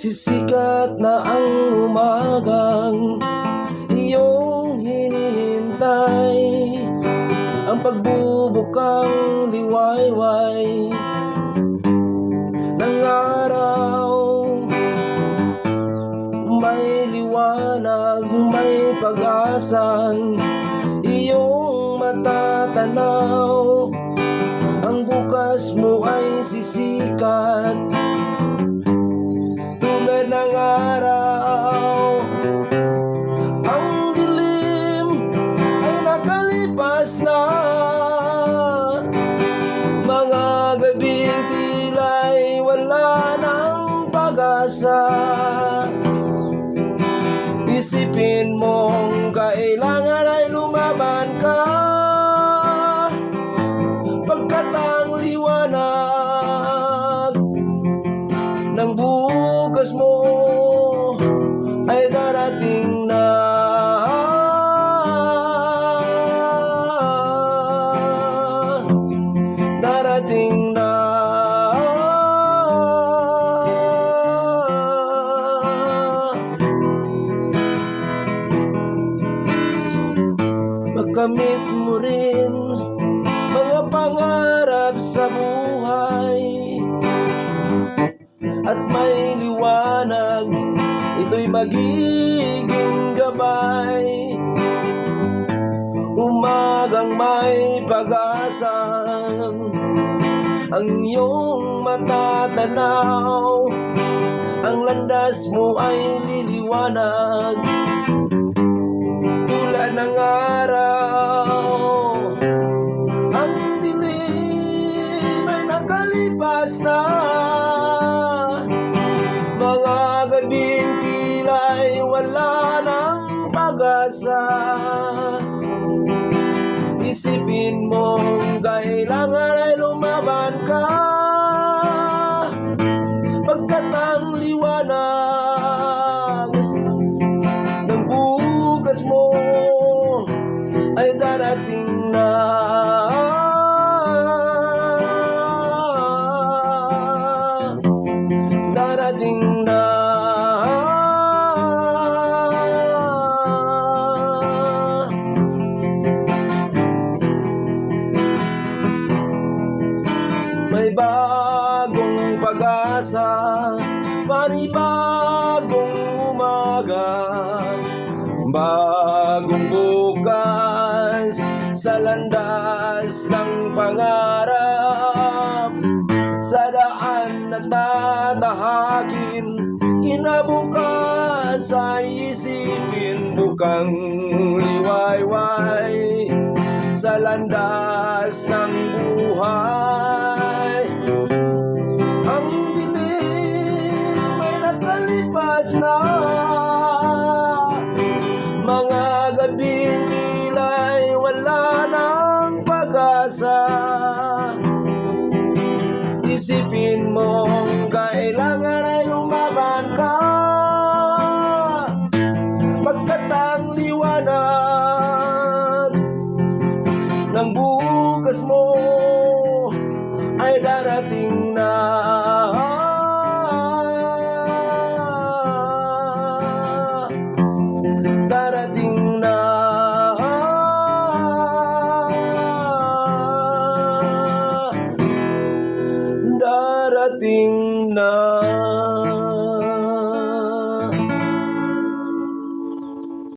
Sisikat na ang umagang iyong hinihintay, ang pagbubukang liwayway ng araw. May liwanag, may pag-asang iyong matatanaw. Ang bukas mo ay sisikat tulad ng araw. Ang dilim ay nakalipas na, mga gabing tila'y wala ng pag-asa. Isipin mong kailangan ay lumaban ka, pagkat ang liwanag ng bukas mo ay darating na. Darating na. Makamit mo rin mga pangarap sa buhay, at may liwanag, ito'y magiging gabay. Umagang may pag-asa, ang iyong matatanaw. Ang landas mo ay liliwanag tulad ng araw. Ang dilim ay nakalipas na, mga gabing tila'y wala ng pag-asa. Isipin mong kailangan ay lumaban ka, pagkat ang liwanag ng bukas mo ay darating na. Darating na. May bagong pag-asa, panibagong umaga, bagong bukas sa landas ng pangarap. Sa daan na tatahakin, kinabukas ay isipin, bukang liwayway sa landas ng buhay. Ang dilim ay nakalipas na, mga gabing tila'y wala ng pag-asa. Isipin mong kailangan ay lumaban ka, pagkat ang liwanag ng bukas mo ay darating na. Darating na. Darating na.